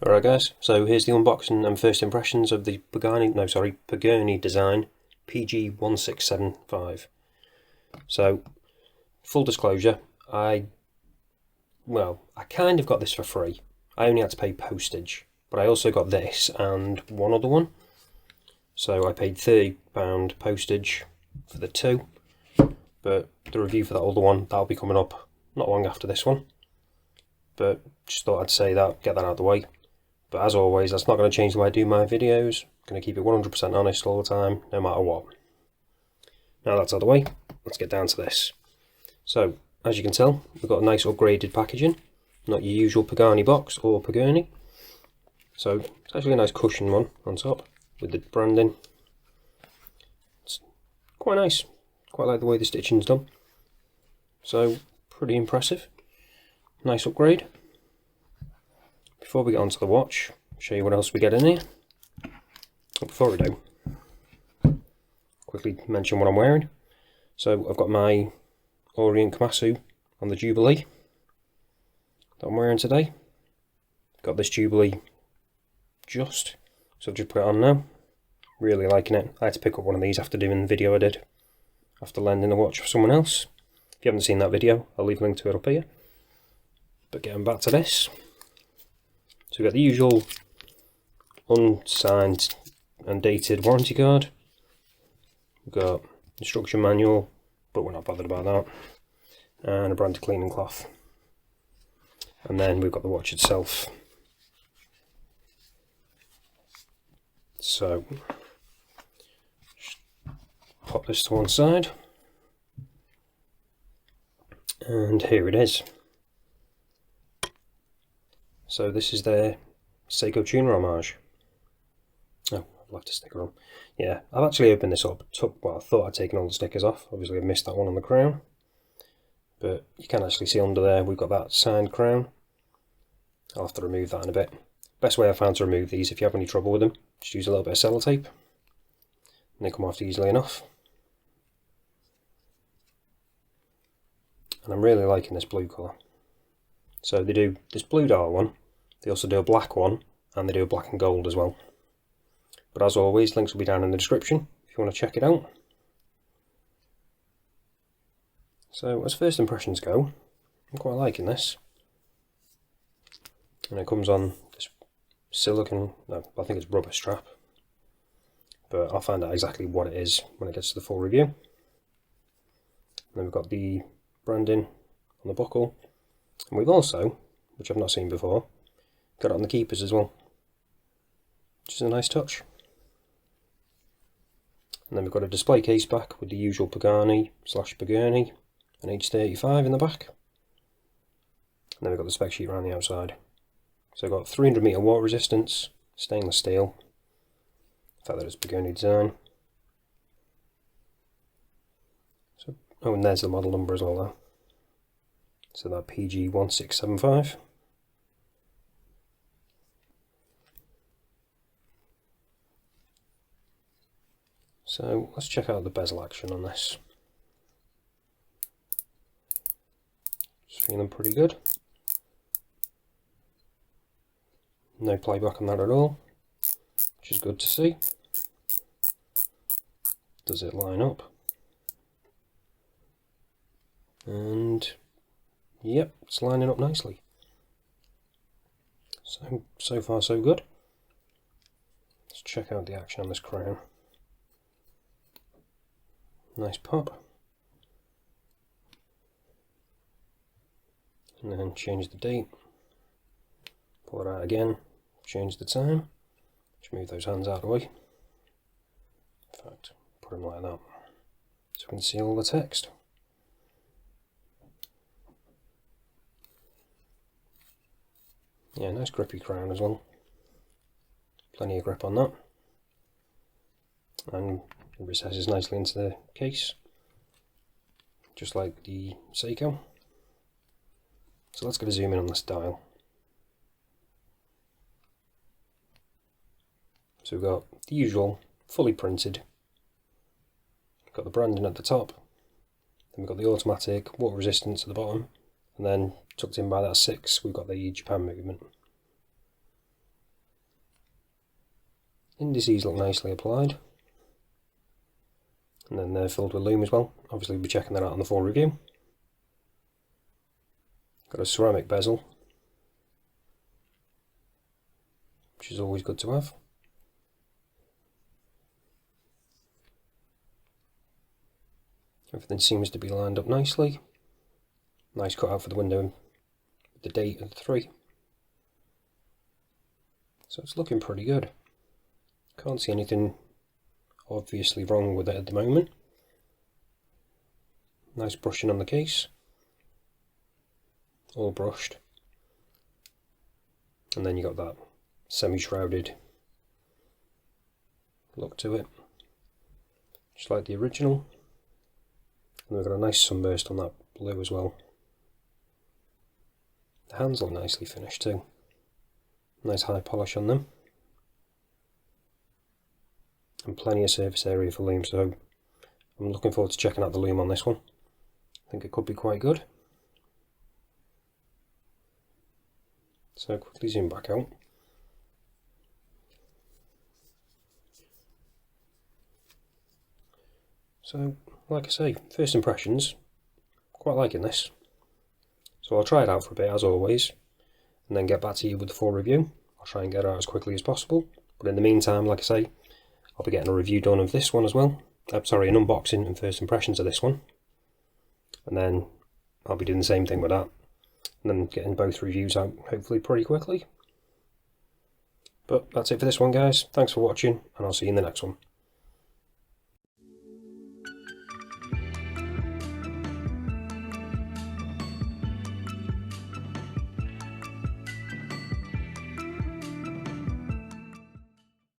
Alright guys, so here's the unboxing and first impressions of the Pagrne design PG1675. So, full disclosure, I kind of got this for free. I only had to pay postage, but I also got this and one other one. So I paid £30 postage for the two, but the review for that other one, that'll be coming up not long after this one. But just thought I'd say that, get that out of the way. But as always, that's not going to change the way I do my videos. I'm going to keep it 100% honest all the time, no matter what. Now that's out of the way, let's get down to this. So, as you can tell, we've got a nice upgraded packaging. Not your usual Pagani box or Pagrne. So, it's actually a nice cushion one on top, with the branding. It's quite nice. Quite like the way the stitching's done. So, pretty impressive. Nice upgrade. Before we get onto the watch, I'll show you what else we get in here. But before we do, quickly mention what I'm wearing. So I've got my Orient Kamasu on the Jubilee that I'm wearing today. Got this Jubilee so I've just put it on now. Really liking it. I had to pick up one of these after doing the video I did, after lending the watch for someone else. If you haven't seen that video, I'll leave a link to it up here. But getting back to this. So we've got the usual unsigned and dated warranty card. We've got instruction manual, but we're not bothered about that. And a branded cleaning cloth. And then we've got the watch itself. So, just pop this to one side. And here it is. So this is their Seiko Tuna Homage. Oh, I've left a sticker on. Yeah, I've actually opened this up. I thought I'd taken all the stickers off. Obviously I've missed that one on the crown. But you can actually see under there we've got that signed crown. I'll have to remove that in a bit. Best way I found to remove these, if you have any trouble with them, just use a little bit of sellotape. And they come off easily enough. And I'm really liking this blue colour. So they do this blue dial one. They also do a black one, and they do a black and gold as well. But as always, links will be down in the description if you want to check it out. So as first impressions go, I'm quite liking this. And it comes on this silicone, no, I think it's rubber strap. But I'll find out exactly what it is when it gets to the full review. And then we've got the branding on the buckle. And we've also, which I've not seen before, got it on the keepers as well, which is a nice touch. And then we've got a display case back with the usual Pagani / Pagrne and H35 in the back. And then we've got the spec sheet around the outside. So we've got 300 meter water resistance, stainless steel, the fact that it's Pagrne design. So, oh, and there's the model number as well though. So that PG1675. So let's check out the bezel action on this. Just feeling pretty good. No playback on that at all, which is good to see. Does it line up? And yep, it's lining up nicely. So far so good. Let's check out the action on this crown. Nice pop. And then change the date. Pull it out again. Change the time. Just move those hands out of the way. In fact, put them like that. So we can see all the text. Yeah, nice grippy crown as well. Plenty of grip on that. And it recesses nicely into the case, just like the Seiko. So let's get a zoom in on this dial. So we've got the usual, fully printed. We've got the branding at the top. Then we've got the automatic water resistance at the bottom. And then tucked in by that 6, we've got the Japan movement. Indices look nicely applied. And then they're filled with loom as well. Obviously we'll be checking that out on the full review. Got a ceramic bezel, which is always good to have. Everything seems to be lined up nicely. Nice cutout for the window with the date and the 3. So it's looking pretty good. Can't see anything obviously wrong with it at the moment. Nice brushing on the case. All brushed. And then you got that semi-shrouded look to it. Just like the original. And we've got a nice sunburst on that blue as well. The hands look nicely finished too. Nice high polish on them. And plenty of surface area for loom, so I'm looking forward to checking out the loom on this one. I think it could be quite good. So quickly zoom back out. So, like I say, first impressions, quite liking this. So I'll try it out for a bit as always, and then get back to you with the full review. I'll try and get it out as quickly as possible. But in the meantime, like I say, I'll be getting a review done of this one as well. Sorry, an unboxing and first impressions of this one. And then I'll be doing the same thing with that. And then getting both reviews out hopefully pretty quickly. But that's it for this one, guys. Thanks for watching, and I'll see you in the next one.